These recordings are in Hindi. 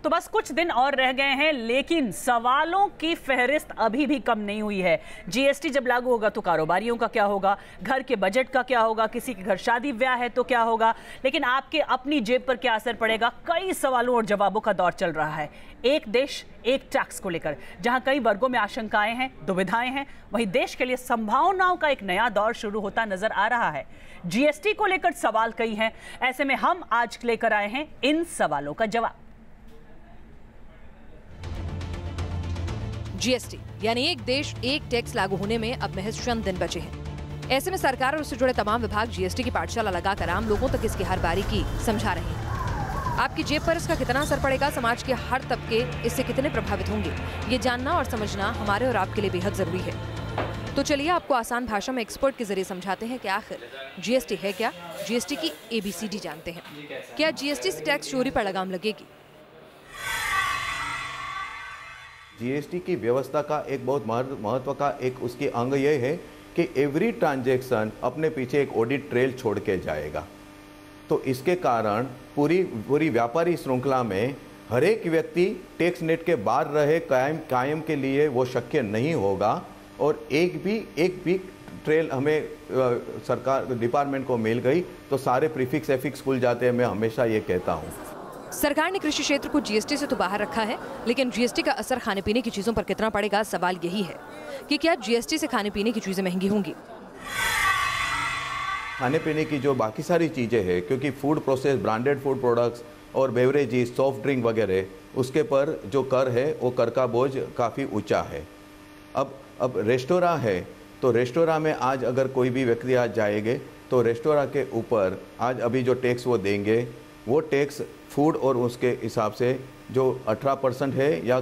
तो बस कुछ दिन और रह गए हैं, लेकिन सवालों की फहरिस्त अभी भी कम नहीं हुई है। जीएसटी जब लागू होगा तो कारोबारियों का क्या होगा, घर के बजट का क्या होगा, किसी के घर शादी ब्याह है तो क्या होगा, लेकिन आपके अपनी जेब पर क्या असर पड़ेगा। कई सवालों और जवाबों का दौर चल रहा है। एक देश एक टैक्स को लेकर जहां कई वर्गों में आशंकाएं हैं, दुविधाएं हैं, वहीं देश के लिए संभावनाओं का एक नया दौर शुरू होता नजर आ रहा है। जीएसटी को लेकर सवाल कई हैं, ऐसे में हम आज लेकर आए हैं इन सवालों का जवाब। जीएसटी यानी एक देश एक टैक्स लागू होने में अब महज चंद दिन बचे हैं। ऐसे में सरकार और उससे जुड़े तमाम विभाग जीएसटी की पाठशाला लगाकर आम लोगों तक इसकी हर बारीकी समझा रहे हैं। आपकी जेब पर इसका कितना असर पड़ेगा, समाज के हर तबके इससे कितने प्रभावित होंगे, ये जानना और समझना हमारे और आपके लिए बेहद जरूरी है। तो चलिए आपको आसान भाषा में एक्सपर्ट के जरिए समझाते हैं कि आखिर जीएसटी है क्या, जीएसटी की ABCD जानते हैं। क्या जीएसटी से टैक्स चोरी पर लगाम लगेगी? जीएसटी की व्यवस्था का एक बहुत महत्व का एक उसकी अंग ये है कि एवरी ट्रांजैक्शन अपने पीछे एक ऑडिट ट्रेल छोड़ के जाएगा। तो इसके कारण पूरी व्यापारी श्रृंखला में हर एक व्यक्ति टैक्स नेट के बाहर रहे कायम के लिए वो शक्य नहीं होगा। और एक भी ट्रेल हमें सरकार डिपार्टमेंट को मिल गई तो सारे प्रीफिक्स एफिक्स खुल जाते हैं। मैं हमेशा ये कहता हूँ, सरकार ने कृषि क्षेत्र को जीएसटी से तो बाहर रखा है, लेकिन जीएसटी का असर खाने पीने की चीजों पर कितना पड़ेगा, सवाल यही है कि क्या जीएसटी से खाने पीने की चीजें महंगी होंगी। खाने पीने की जो बाकी सारी चीज़ें हैं, क्योंकि food process, branded food products और बेवरेजेस, सॉफ्ट ड्रिंक वगैरह, उसके पर जो कर है वो कर का बोझ काफ़ी ऊंचा है। अब रेस्टोरेंट है तो रेस्टोरेंट में आज अगर कोई भी व्यक्ति आज जाएंगे तो रेस्टोरेंट के ऊपर आज अभी जो टैक्स वो देंगे वो टैक्स फूड और उसके हिसाब से जो 18% है या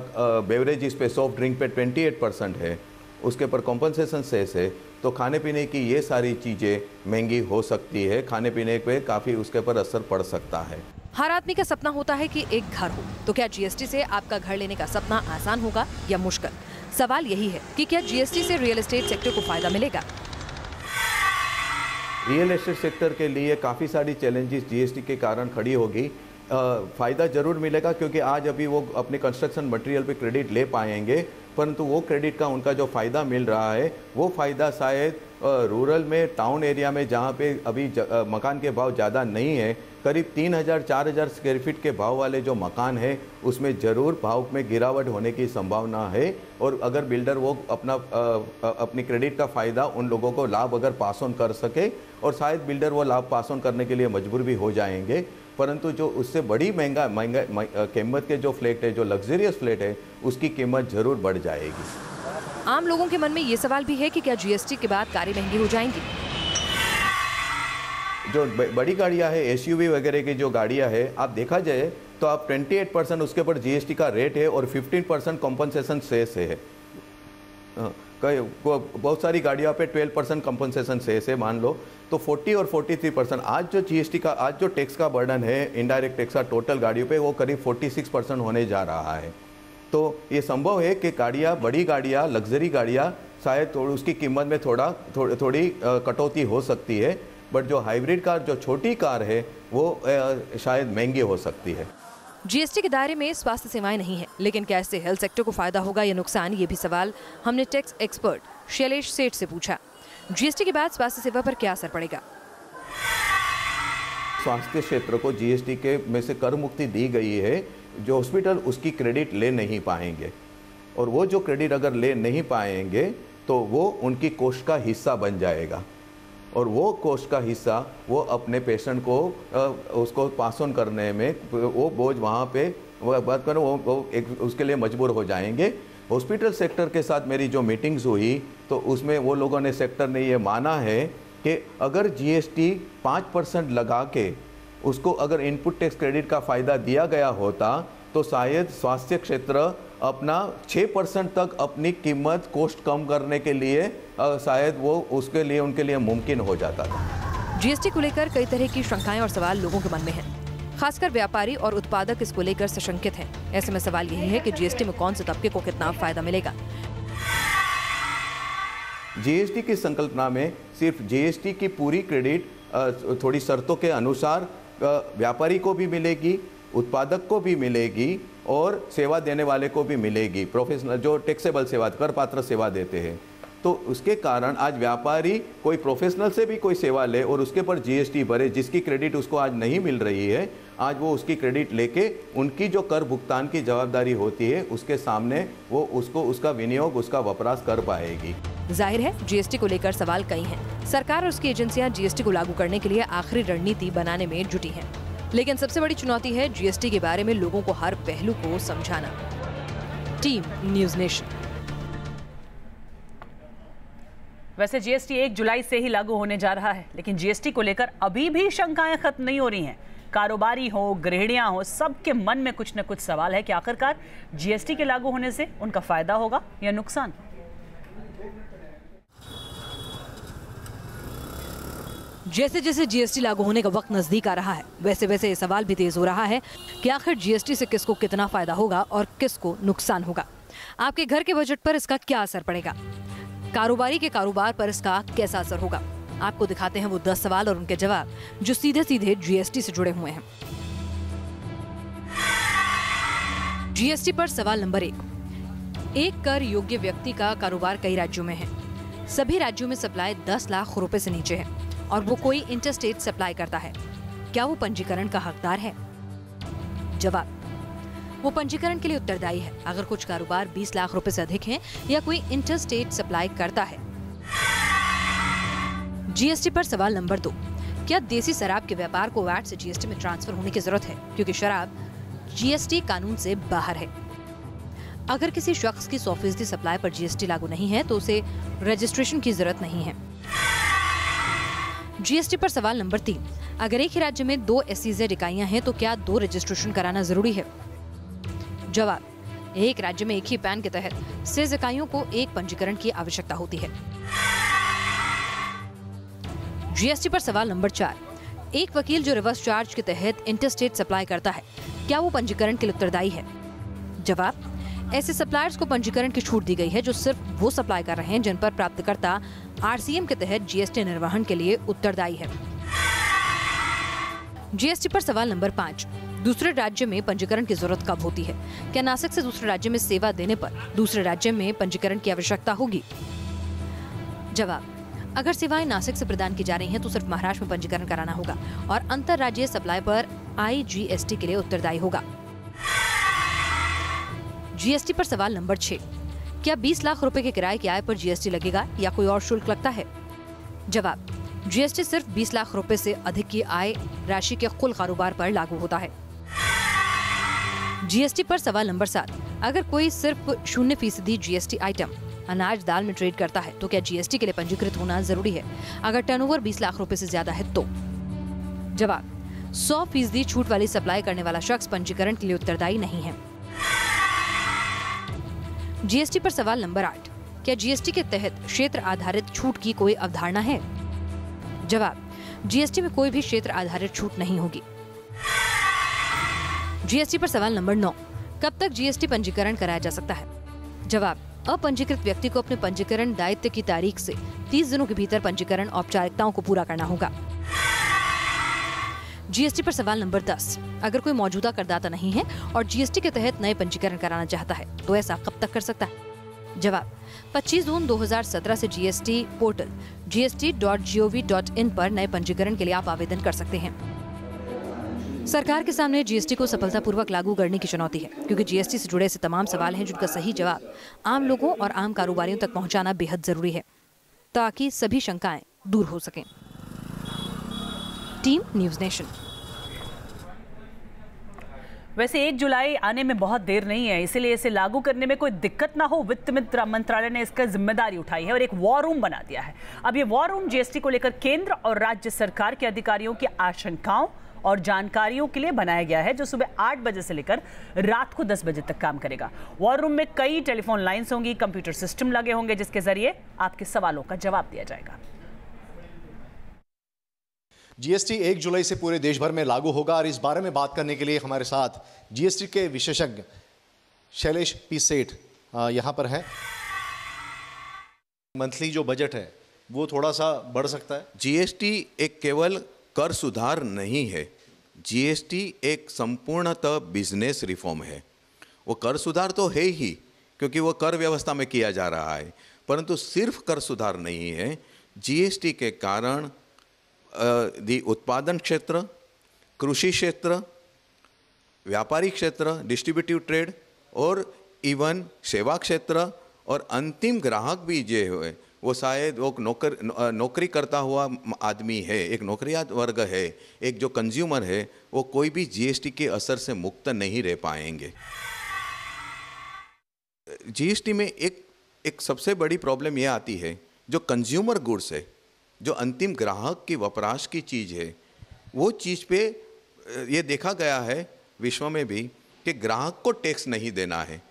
बेवरेजेस पे, सॉफ्ट ड्रिंक पे 28% है, उसके पर कॉम्पनसेशन सेस है। तो खाने पीने की ये सारी चीज़ें महंगी हो सकती है, खाने पीने पे काफ़ी उसके पर असर पड़ सकता है। हर आदमी का सपना होता है कि एक घर हो, तो क्या जीएसटी से आपका घर लेने का सपना आसान होगा या मुश्किल? सवाल यही है कि क्या जीएसटी से रियल एस्टेट सेक्टर को फायदा मिलेगा? रियल एस्टेट सेक्टर के लिए काफ़ी सारी चैलेंजेस जीएसटी के कारण खड़ी होगी। फ़ायदा ज़रूर मिलेगा क्योंकि आज अभी वो अपने कंस्ट्रक्शन मटेरियल पे क्रेडिट ले पाएंगे, परंतु वो क्रेडिट का उनका जो फ़ायदा मिल रहा है वो फ़ायदा शायद रूरल में, टाउन एरिया में जहाँ पे अभी मकान के भाव ज़्यादा नहीं है, करीब 3000-4000 स्क्वायर फीट के भाव वाले जो मकान है उसमें ज़रूर भाव में गिरावट होने की संभावना है। और अगर बिल्डर वो अपनी क्रेडिट का फ़ायदा उन लोगों को लाभ अगर पास ऑन कर सके, और शायद बिल्डर वो लाभ पास ऑन करने के लिए मजबूर भी हो जाएंगे, परंतु जो उससे बड़ी महंगा कीमत के जो फ्लैट है, जो लग्जरियस फ्लैट है, उसकी कीमत ज़रूर बढ़ जाएगी। आम लोगों के मन में ये सवाल भी है कि क्या जीएसटी के बाद कारें महंगी हो जाएंगी? जो बड़ी गाड़ियां है, एसयूवी वगैरह की जो गाड़ियां है, आप देखा जाए तो आप 28% उसके ऊपर जीएसटी का रेट है और 15% कॉम्पनसेशन सेस है। बहुत सारी गाड़ियों पे 12% कॉम्पनसेशन सेस है मान लो, तो 40 और 43%। आज जो जीएसटी का, आज जो टैक्स का बर्डन है इनडायरेक्ट टैक्स का टोटल गाड़ियों पे, वो करीब 46% होने जा रहा है। तो ये संभव है कि गाड़ियाँ, बड़ी गाड़ियाँ, लग्जरी गाड़ियाँ शायद उसकी कीमत में थोड़ी कटौती हो सकती है, बट जो हाइब्रिड कार, जो छोटी कार है, वो शायद महंगी हो सकती है। जीएसटी के दायरे में स्वास्थ्य सेवाएं नहीं है, लेकिन क्या इससे हेल्थ सेक्टर को फायदा होगा या नुकसान, ये भी सवाल हमने टैक्स एक्सपर्ट शैलेश सेठ से पूछा। जीएसटी के बाद स्वास्थ्य सेवा पर क्या असर पड़ेगा? स्वास्थ्य क्षेत्र को जीएसटी के में से कर मुक्ति दी गई है। जो हॉस्पिटल उसकी क्रेडिट ले नहीं पाएंगे, और वो जो क्रेडिट अगर ले नहीं पाएंगे तो वो उनकी कोस्ट का हिस्सा बन जाएगा, और वो कोस्ट का हिस्सा वो अपने पेशेंट को उसको पास ऑन करने में वो बोझ वहाँ पे बात करो वो उसके लिए मजबूर हो जाएंगे। हॉस्पिटल सेक्टर के साथ मेरी जो मीटिंग्स हुई तो उसमें वो लोगों ने, सेक्टर ने ये माना है कि अगर जीएसटी 5% लगा के उसको अगर इनपुट टैक्स क्रेडिट का फ़ायदा दिया गया होता तो शायद स्वास्थ्य क्षेत्र अपना 6% तक अपनी कीमत कोस्ट कम करने के लिए शायद वो उसके लिए उनके लिए मुमकिन हो जाता था। जीएसटी को लेकर कई तरह की शंकाएं और सवाल लोगों के मन में हैं। खासकर व्यापारी और उत्पादक इसको लेकर सशंकित हैं। ऐसे में सवाल यही है कि जीएसटी में कौन से तबके को कितना फायदा मिलेगा। जीएसटी की संकल्पना में सिर्फ जीएसटी की पूरी क्रेडिट थोड़ी शर्तों के अनुसार व्यापारी को भी मिलेगी, उत्पादक को भी मिलेगी और सेवा देने वाले को भी मिलेगी, प्रोफेशनल जो टैक्सेबल सेवा, कर पात्र सेवा देते हैं। तो उसके कारण आज व्यापारी कोई प्रोफेशनल से भी कोई सेवा ले और उसके पर जीएसटी भरे, जिसकी क्रेडिट उसको आज नहीं मिल रही है, आज वो उसकी क्रेडिट लेके उनकी जो कर भुगतान की जवाबदारी होती है उसके सामने वो उसको उसका विनियोग, उसका वपराश कर पाएगी। जाहिर है जीएसटी को लेकर सवाल कई हैं। सरकार और उसकी एजेंसियां जीएसटी को लागू करने के लिए आखिरी रणनीति बनाने में जुटी हैं। लेकिन सबसे बड़ी चुनौती है जीएसटी के बारे में लोगों को हर पहलू को समझाना। Team news nation. वैसे जीएसटी 1 जुलाई से ही लागू होने जा रहा है, लेकिन जीएसटी को लेकर अभी भी शंकाएं खत्म नहीं हो रही हैं। कारोबारी हो, गृहिणियां हो, सबके मन में कुछ न कुछ सवाल है कि आखिरकार जीएसटी के लागू होने से उनका फायदा होगा या नुकसान। जैसे जैसे जीएसटी लागू होने का वक्त नजदीक आ रहा है, वैसे वैसे ये सवाल भी तेज हो रहा है कि आखिर जीएसटी से किसको कितना फायदा होगा और किसको नुकसान होगा। आपके घर के बजट पर इसका क्या असर पड़ेगा, कारोबारी के कारोबार पर इसका कैसा असर होगा। आपको दिखाते हैं वो 10 सवाल और उनके जवाब जो सीधे सीधे जीएसटी से जुड़े हुए हैं। जीएसटी पर सवाल नंबर 1। एक कर योग्य व्यक्ति का कारोबार कई राज्यों में है। सभी राज्यों में सप्लाई 10 लाख रुपए से नीचे है और वो कोई इंटरस्टेट सप्लाई करता है। क्या वो पंजीकरण का हकदार है? जवाब, वो पंजीकरण के लिए उत्तरदायी है अगर कुछ कारोबार 20 लाख रुपए से अधिक हैं या कोई इंटरस्टेट सप्लाई करता है। जीएसटी पर सवाल नंबर 2। क्या देसी शराब के व्यापार को वैट से जीएसटी में ट्रांसफर होने की जरूरत है, क्योंकि शराब जीएसटी कानून से बाहर है। अगर किसी शख्स की 100% सप्लाई पर जीएसटी लागू नहीं है तो उसे रजिस्ट्रेशन की जरूरत नहीं है। जीएसटी पर सवाल नंबर 3। अगर एक ही राज्य में 2 SEZ इकाइयां हैं तो क्या 2 रजिस्ट्रेशन कराना जरूरी है? जवाब, एक राज्य में एक ही पैन के तहत सेज इकाइयों को एक पंजीकरण की आवश्यकता होती है। जीएसटी पर सवाल नंबर 4। एक वकील जो रिवर्स चार्ज के तहत इंटरस्टेट सप्लाई करता है, क्या वो पंजीकरण के लिए उत्तरदायी है? जवाब, ऐसे सप्लायर्स को पंजीकरण की छूट दी गई है जो सिर्फ वो सप्लाई कर रहे हैं जिन पर प्राप्तकर्ता RCM के तहत जीएसटी निर्वहन के लिए उत्तरदायी है। जीएसटी पर सवाल नंबर 5। दूसरे राज्य में पंजीकरण की जरूरत कब होती है? क्या नासिक से दूसरे राज्य में सेवा देने पर दूसरे राज्य में पंजीकरण की आवश्यकता होगी? जवाब, अगर सेवाएं नासिक से प्रदान की जा रही हैं तो सिर्फ महाराष्ट्र में पंजीकरण कराना होगा और अंतरराज्यीय सप्लाई पर IGST के लिए उत्तरदायी होगा। जीएसटी पर सवाल नंबर 6। क्या 20 लाख रुपए के किराए की आय पर जीएसटी लगेगा या कोई और शुल्क लगता है? जवाब, जीएसटी सिर्फ 20 लाख रुपए से अधिक की आय राशि के कुल कारोबार पर लागू होता है। जीएसटी पर सवाल नंबर 7। अगर कोई सिर्फ 0% जीएसटी आइटम अनाज दाल में ट्रेड करता है तो क्या जीएसटी के लिए पंजीकृत होना जरूरी है अगर टर्नओवर 20 लाख रुपए से ज्यादा है तो? जवाब, 100% छूट वाली सप्लाई करने वाला शख्स पंजीकरण के लिए उत्तरदायी नहीं है। जीएसटी पर सवाल नंबर 8। क्या जीएसटी के तहत क्षेत्र आधारित छूट की कोई अवधारणा है? जवाब, जीएसटी में कोई भी क्षेत्र आधारित छूट नहीं होगी। जीएसटी पर सवाल नंबर 9। कब तक जीएसटी पंजीकरण कराया जा सकता है? जवाब, अपंजीकृत व्यक्ति को अपने पंजीकरण दायित्व की तारीख से 30 दिनों के भीतर पंजीकरण औपचारिकताओं को पूरा करना होगा। जीएसटी पर सवाल नंबर 10। अगर कोई मौजूदा करदाता नहीं है और जीएसटी के तहत नए पंजीकरण कराना चाहता है तो ऐसा कब तक कर सकता है? जवाब, 25 जून 2017 से जीएसटी पोर्टल gst.gov.in पर नए पंजीकरण के लिए आप आवेदन कर सकते हैं। सरकार के सामने जीएसटी को सफलतापूर्वक लागू करने की चुनौती है, क्योंकि जीएसटी से जुड़े ऐसे तमाम सवाल हैं जिनका सही जवाब आम लोगों और आम कारोबारियों तक पहुंचाना बेहद जरूरी है ताकि सभी शंकाएं दूर हो सकें। Team news nation. वैसे 1 जुलाई आने में बहुत देर नहीं है, इसलिए इसे लागू करने में कोई दिक्कत ना हो, वित्त मंत्रालय ने इसका जिम्मेदारी उठाई है और एक वॉर रूम बना दिया है। अब ये वॉर रूम जीएसटी को लेकर केंद्र और राज्य सरकार के अधिकारियों की आशंकाओं और जानकारियों के लिए बनाया गया है, जो सुबह 8 बजे से लेकर रात को 10 बजे तक काम करेगा। वॉर रूम में कई टेलीफोन लाइन्स होंगी, कंप्यूटर सिस्टम लगे होंगे जिसके जरिए आपके सवालों का जवाब दिया जाएगा। जीएसटी 1 जुलाई से पूरे देश भर में लागू होगा और इस बारे में बात करने के लिए हमारे साथ जीएसटी के विशेषज्ञ शैलेश पी सेठ यहाँ पर हैं। मंथली जो बजट है वो थोड़ा सा बढ़ सकता है। जीएसटी एक केवल कर सुधार नहीं है, जीएसटी एक संपूर्णतः बिजनेस रिफॉर्म है। वो कर सुधार तो है ही, क्योंकि वो कर व्यवस्था में किया जा रहा है, परंतु सिर्फ कर सुधार नहीं है। जीएसटी के कारण उत्पादन क्षेत्र, कृषि क्षेत्र, व्यापारी क्षेत्र, डिस्ट्रीब्यूटिव ट्रेड और इवन सेवा क्षेत्र और अंतिम ग्राहक भी जो है वो शायद वो नौकरी करता हुआ आदमी है, एक नौकरियात वर्ग है, एक जो कंज्यूमर है, वो कोई भी जीएसटी के असर से मुक्त नहीं रह पाएंगे। जीएसटी में एक सबसे बड़ी प्रॉब्लम ये आती है, जो कंज्यूमर गुड्स है, जो अंतिम ग्राहक की वपराश की चीज़ है, वो चीज़ पे ये देखा गया है विश्व में भी कि ग्राहक को टैक्स नहीं देना है,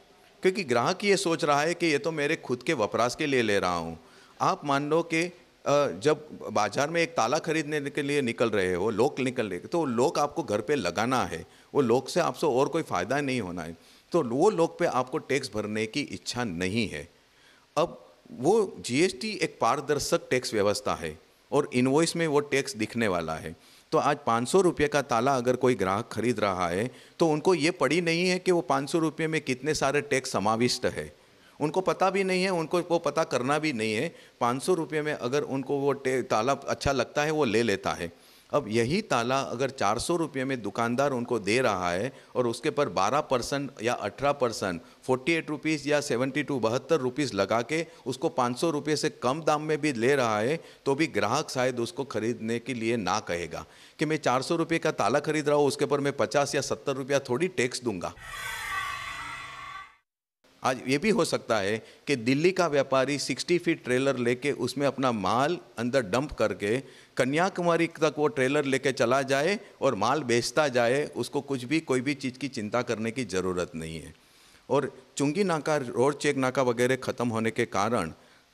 क्योंकि ग्राहक ये सोच रहा है कि ये तो मेरे खुद के वपराश के लिए ले रहा हूँ। आप मान लो कि जब बाजार में एक ताला खरीदने के लिए निकल रहे हो, लॉक निकल रहे, तो लॉक आपको घर पे लगाना है, वो लॉक से आपसे और कोई फ़ायदा नहीं होना है, तो वो लॉक पे आपको टैक्स भरने की इच्छा नहीं है। अब वो जीएसटी एक पारदर्शक टैक्स व्यवस्था है और इनवॉइस में वो टैक्स दिखने वाला है। तो आज 500 रुपये का ताला अगर कोई ग्राहक खरीद रहा है तो उनको ये पड़ी नहीं है कि वो 500 रुपये में कितने सारे टैक्स समाविष्ट है, उनको पता भी नहीं है, उनको वो पता करना भी नहीं है। 500 रुपये में अगर उनको वो ताला अच्छा लगता है वो ले लेता है। अब यही ताला अगर 400 रुपये में दुकानदार उनको दे रहा है और उसके पर 12% या 18%, 48 रुपीज़ या 72 रुपीज़ लगा के उसको 500 रुपये से कम दाम में भी ले रहा है, तो भी ग्राहक शायद उसको खरीदने के लिए ना कहेगा कि मैं 400 रुपये का ताला खरीद रहा हूँ, उसके पर मैं 50 या 70 रुपया थोड़ी टैक्स दूंगा। आज ये भी हो सकता है कि दिल्ली का व्यापारी 60 फीट ट्रेलर लेके उसमें अपना माल अंदर डंप करके कन्याकुमारी तक वो ट्रेलर लेके चला जाए और माल बेचता जाए, उसको कुछ भी कोई भी चीज़ की चिंता करने की ज़रूरत नहीं है। और चुंगी नाका, रोड चेक नाका वगैरह ख़त्म होने के कारण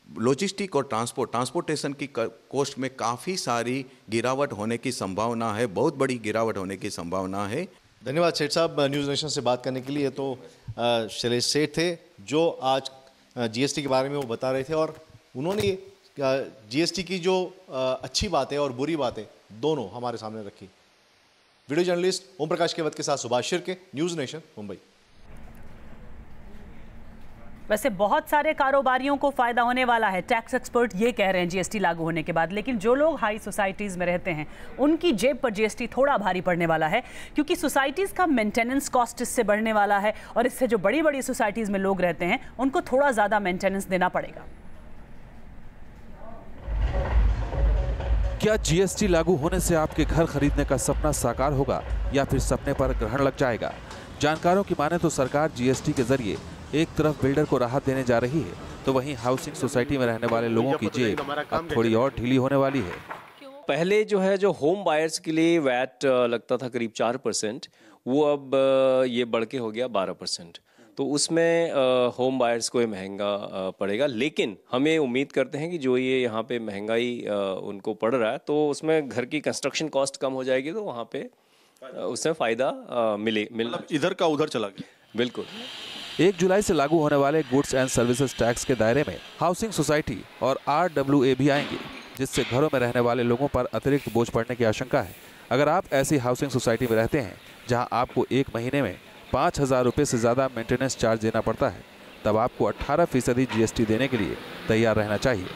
लॉजिस्टिक और ट्रांसपोर्टेशन की कॉस्ट में काफ़ी सारी गिरावट होने की संभावना है, बहुत बड़ी गिरावट होने की संभावना है। धन्यवाद सेठ साहब न्यूज़ नेशन से बात करने के लिए। तो शैलेश सेठ थे जो आज जीएसटी के बारे में वो बता रहे थे और उन्होंने जीएसटी की जो अच्छी बातें और बुरी बातें दोनों हमारे सामने रखी। वीडियो जर्नलिस्ट ओम प्रकाश केवत के साथ सुभाष शिर्के, न्यूज़ नेशन, मुंबई। वैसे बहुत सारे कारोबारियों को फायदा होने वाला है, टैक्स एक्सपर्ट ये कह रहे हैं जीएसटी लागू होने के बाद, लेकिन जो लोग हाई सोसाइटीज़ में रहते हैं उनकी जेब पर जीएसटी थोड़ा भारी पड़ने वाला है, क्योंकि सोसाइटीज़ का मेंटेनेंस कॉस्ट इससे बढ़ने वाला है और इससे जो बड़ी बड़ी सोसाइटीज़ में लोग रहते हैं उनको थोड़ा ज़्यादा मेंटेनेंस देना पड़ेगा। क्या जीएसटी लागू होने से आपके घर खरीदने का सपना साकार होगा या फिर सपने पर ग्रहण लग जाएगा? जानकारों की माने तो सरकार जीएसटी के जरिए एक तरफ बिल्डर को राहत देने जा रही है, तो वहीं हाउसिंग सोसाइटी में रहने वाले लोगों की जेब अब थोड़ी और ढीली होने वाली है। पहले जो होम बायर्स के लिए वैट लगता था करीब 4%, वो अब ये बढ़ के हो गया 12%। तो उसमें होम बायर्स को ये महंगा पड़ेगा, लेकिन हमें उम्मीद करते हैं कि जो ये यहाँ पे महंगाई उनको पड़ रहा है तो उसमें घर की कंस्ट्रक्शन कॉस्ट कम हो जाएगी, तो वहाँ पे उसमें फ़ायदा मिल इधर का उधर चला गया। बिल्कुल। 1 जुलाई से लागू होने वाले गुड्स एंड सर्विसेज टैक्स के दायरे में हाउसिंग सोसाइटी और RWA भी आएंगे, जिससे घरों में रहने वाले लोगों पर अतिरिक्त बोझ पड़ने की आशंका है। अगर आप ऐसी हाउसिंग सोसाइटी में रहते हैं जहां आपको एक महीने में 5,000 रुपये से ज़्यादा मेंटेनेंस चार्ज देना पड़ता है, तब आपको 18% जीएसटी देने के लिए तैयार रहना चाहिए।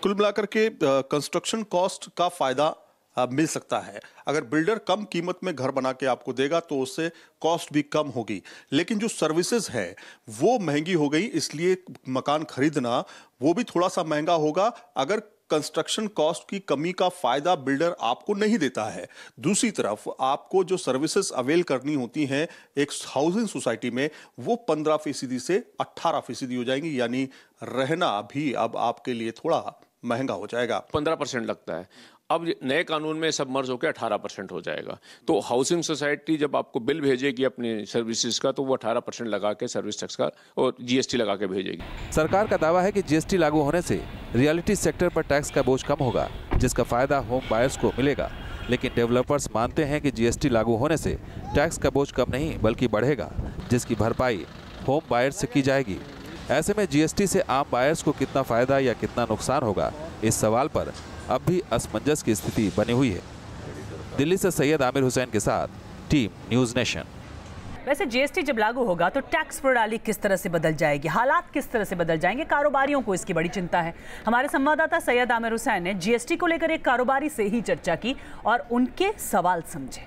कुल मिलाकर के कंस्ट्रक्शन कॉस्ट का फायदा मिल सकता है। अगर बिल्डर कम कीमत में घर बना के आपको देगा तो उससे कॉस्ट भी कम होगी, लेकिन जो सर्विसेज है वो महंगी हो गई, इसलिए मकान खरीदना वो भी थोड़ा सा महंगा होगा अगर कंस्ट्रक्शन कॉस्ट की कमी का फायदा बिल्डर आपको नहीं देता है। दूसरी तरफ आपको जो सर्विसेज अवेल करनी होती हैं एक हाउसिंग सोसाइटी में, वो 15% से 18% हो जाएंगी, यानी रहना भी अब आपके लिए थोड़ा महंगा हो जाएगा। 15% लगता है, अब नए कानून में सब मर्ज होकर 18% हो जाएगा। तो हाउसिंग सोसाइटी जब आपको बिल भेजेगी अपने सर्विसेज का, तो वो 18% लगा के सर्विस टैक्स का और जीएसटी लगा के भेजेगी। सरकार का दावा है कि जीएसटी लागू होने से रियलिटी सेक्टर पर टैक्स का बोझ कम होगा, जिसका फायदा होम बायर्स को मिलेगा। लेकिन डेवलपर्स मानते हैं कि जीएसटी लागू होने से टैक्स का बोझ कम नहीं बल्कि बढ़ेगा, जिसकी भरपाई होम बायर्स से की जाएगी। ऐसे में जीएसटी से आम बायर्स को कितना फायदा या कितना नुकसान होगा, इस सवाल पर अब भी असमंजस की स्थिति बनी हुई है। दिल्ली से सैयद आमिर हुसैन के साथ टीम न्यूज़ नेशन। वैसे जीएसटी जब लागू होगा तो टैक्स प्रणाली किस तरह से बदल जाएगी, हालात किस तरह से बदल जाएंगे, कारोबारियों को इसकी बड़ी चिंता है। हमारे संवाददाता सैयद आमिर हुसैन ने जीएसटी को लेकर एक कारोबारी से ही चर्चा की और उनके सवाल समझे।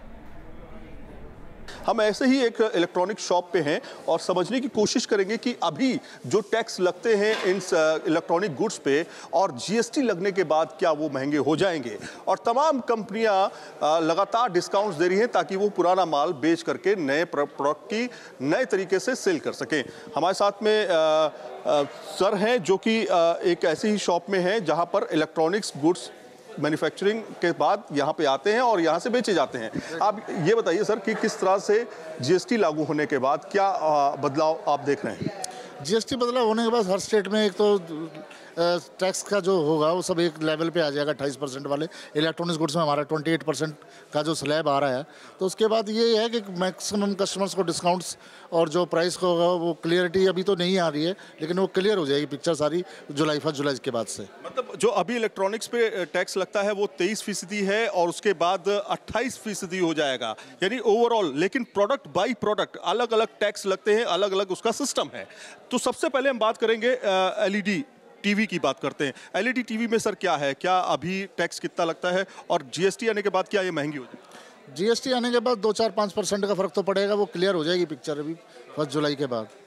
हम ऐसे ही एक इलेक्ट्रॉनिक शॉप पे हैं और समझने की कोशिश करेंगे कि अभी जो टैक्स लगते हैं इन इलेक्ट्रॉनिक गुड्स पे और जीएसटी लगने के बाद क्या वो महंगे हो जाएंगे। और तमाम कंपनियां लगातार डिस्काउंट्स दे रही हैं ताकि वो पुराना माल बेच करके नए प्रोडक्ट की नए तरीके से सेल कर सकें। हमारे साथ में सर हैं जो कि एक ऐसी ही शॉप में हैं जहां पर इलेक्ट्रॉनिक्स गुड्स मैन्युफैक्चरिंग के बाद यहाँ पे आते हैं और यहाँ से बेचे जाते हैं। आप ये बताइए सर कि किस तरह से जीएसटी लागू होने के बाद क्या बदलाव आप देख रहे हैं? जीएसटी बदलाव होने के बाद हर स्टेट में एक तो टैक्स का जो होगा वो सब एक लेवल पे आ जाएगा। 28% वाले इलेक्ट्रॉनिक्स गुड्स में हमारा 28% का जो स्लैब आ रहा है, तो उसके बाद ये है कि मैक्सिमम कस्टमर्स को डिस्काउंट्स और जो प्राइस का होगा वो क्लियरिटी अभी तो नहीं आ रही है, लेकिन वो क्लियर हो जाएगी पिक्चर सारी जुलाई के बाद से। मतलब जो अभी इलेक्ट्रॉनिक्स पे टैक्स लगता है वो 23% है और उसके बाद 28% हो जाएगा, यानी ओवरऑल। लेकिन प्रोडक्ट बाई प्रोडक्ट अलग अलग टैक्स लगते हैं, अलग अलग उसका सिस्टम है। तो सबसे पहले हम बात करेंगे एलईडी टीवी की बात करते हैं। एलईडी टीवी में सर क्या है, क्या अभी टैक्स कितना लगता है और जीएसटी आने के बाद क्या ये महंगी हो जाएगी? जीएसटी आने के बाद 2-4-5% का फर्क तो पड़ेगा, वो क्लियर हो जाएगी पिक्चर अभी 1 जुलाई के बाद।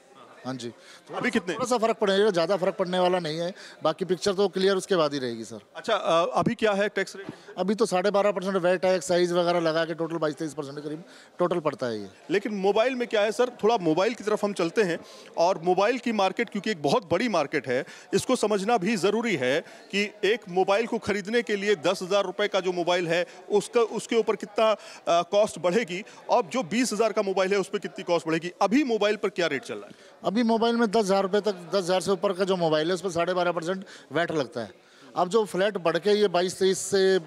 हाँ जी, अभी कितने थोड़ा सा फर्क पड़ेगा, ज़्यादा फर्क पड़ने वाला नहीं है, बाकी पिक्चर तो क्लियर उसके बाद ही रहेगी सर। अच्छा, अभी क्या है टैक्स रेट? अभी तो 12.5% वेट है, एक्साइज वगैरह लगा के टोटल 22-23% करीब टोटल पड़ता है ये। लेकिन मोबाइल में क्या है सर, थोड़ा मोबाइल की तरफ हम चलते हैं। और मोबाइल की मार्केट क्योंकि एक बहुत बड़ी मार्केट है, इसको समझना भी ज़रूरी है कि एक मोबाइल को खरीदने के लिए 10,000 रुपये का जो मोबाइल है उसके ऊपर कितना कॉस्ट बढ़ेगी और जो 20,000 का मोबाइल है उस पर कितनी कॉस्ट बढ़ेगी। अभी मोबाइल पर क्या रेट चल रहा है? अभी मोबाइल में 10,000 रुपये तक, 10,000 से ऊपर का जो मोबाइल है उस पर 12.5% वैट लगता है। अब जो फ्लैट बढ़ के ये 22-23 से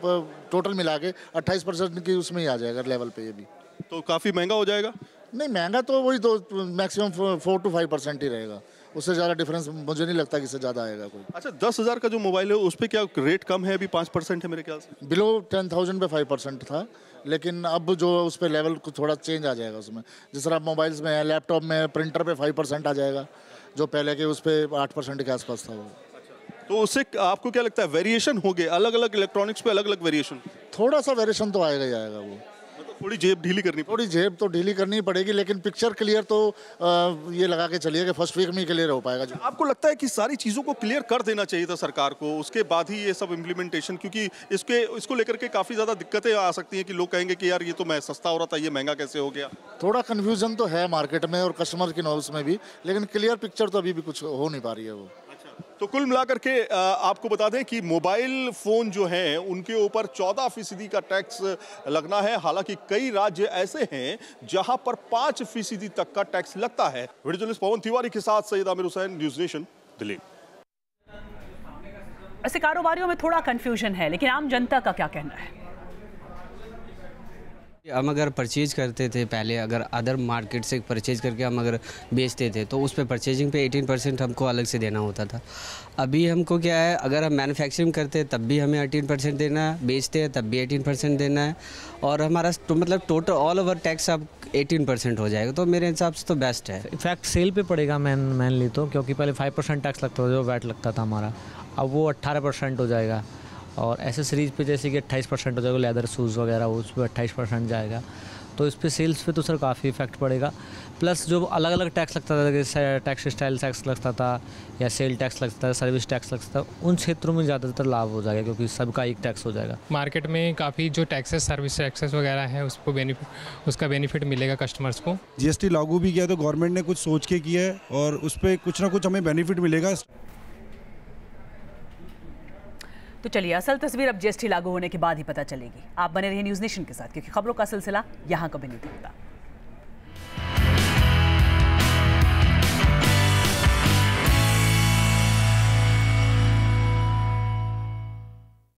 टोटल मिला के 28% की उसमें ही आ जाएगा लेवल पे। ये भी तो काफ़ी महंगा हो जाएगा? नहीं, महंगा तो वही तो मैक्सिमम 4-5% ही रहेगा, उससे ज़्यादा डिफरेंस मुझे नहीं लगता कि इससे ज़्यादा आएगा कोई। अच्छा, 10,000 का जो मोबाइल है उस पर क्या रेट कम है? अभी 5% है मेरे ख्याल से। बिलो 10,000 पे 5% था, लेकिन अब जो उस पर लेवल को थोड़ा चेंज आ जाएगा उसमें। जिस तरह मोबाइल्स में है, लैपटॉप में, प्रिंटर पे 5% आ जाएगा, जो पहले के उस पर 8% के आसपास था वो। तो उससे आपको क्या लगता है वेरिएशन हो गए? अलग अलग इलेक्ट्रॉनिक्स पे अलग अलग वेरिएशन? थोड़ा सा वेरिएशन तो आएगा ही आएगा वो। मतलब थोड़ी जेब ढीली करनी पड़ेगी? थोड़ी जेब तो ढीली करनी पड़ेगी, लेकिन पिक्चर क्लियर तो ये लगा के चलिए कि फर्स्ट वीक में क्लियर हो पाएगा। जो आपको लगता है कि सारी चीज़ों को क्लियर कर देना चाहिए था सरकार को, उसके बाद ही ये सब इम्प्लीमेंटेशन, क्योंकि इसको लेकर के काफ़ी ज़्यादा दिक्कतें आ सकती हैं कि लोग कहेंगे कि यार ये तो मैं सस्ता हो रहा था, ये महंगा कैसे हो गया। थोड़ा कन्फ्यूजन तो है मार्केट में और कस्टमर की नॉलेज में भी, लेकिन क्लियर पिक्चर तो अभी भी कुछ हो नहीं पा रही है वो। तो कुल मिलाकर के आपको बता दें कि मोबाइल फ़ोन जो हैं उनके ऊपर 14% का टैक्स लगना है। हालांकि कई राज्य ऐसे हैं जहां पर 5% तक का टैक्स लगता है। वीडियो जर्नलिस्ट पवन तिवारी के साथ सैयद आमिर हुसैन, न्यूज़ नेशन, दिल्ली। ऐसे कारोबारियों में थोड़ा कंफ्यूजन है, लेकिन आम जनता का क्या कहना है? हम अगर परचेज करते थे पहले, अगर अदर मार्केट से परचेज करके हम अगर बेचते थे तो उस पर परचेजिंग पे 18% हमको अलग से देना होता था। अभी हमको क्या है, अगर हम मैन्युफैक्चरिंग करते हैं तब भी हमें 18% देना है, बेचते हैं तब भी 18% देना है, और हमारा तो मतलब टोटल ऑल ओवर टैक्स अब 18% हो जाएगा। तो मेरे हिसाब से तो बेस्ट है। इनफैक्ट सेल पे पड़ेगा मेनली तो, क्योंकि पहले 5% टैक्स लगता था जो वैट लगता था हमारा, अब वो 18% हो जाएगा। और एसेसरीज पे जैसे कि 28% हो जाएगा, लेदर शूज़ वगैरह उस पर 28% जाएगा, तो इस पे सेल्स पे तो सर काफ़ी इफेक्ट पड़ेगा। प्लस जो अलग अलग टैक्स लगता था, जैसे टैक्स स्टाइल टैक्स लगता था या सेल टैक्स लगता था, सर्विस टैक्स लगता था, उन क्षेत्रों में ज़्यादातर लाभ हो जाएगा क्योंकि सबका एक टैक्स हो जाएगा। मार्केट में काफ़ी जो टैक्सेस, सर्विस टैक्सेस वगैरह है उसका बेनिफिट मिलेगा कस्टमर्स को। जीएसटी लागू भी किया तो गवर्नमेंट ने कुछ सोच के किया है और उस पर कुछ ना कुछ हमें बेनिफिट मिलेगा। तो चलिए, असल तस्वीर अब जीएसटी लागू होने के बाद ही पता चलेगी। आप बने रहिए न्यूज़ नेशन के साथ, क्योंकि खबरों का सिलसिला यहाँ कभी नहीं थमता।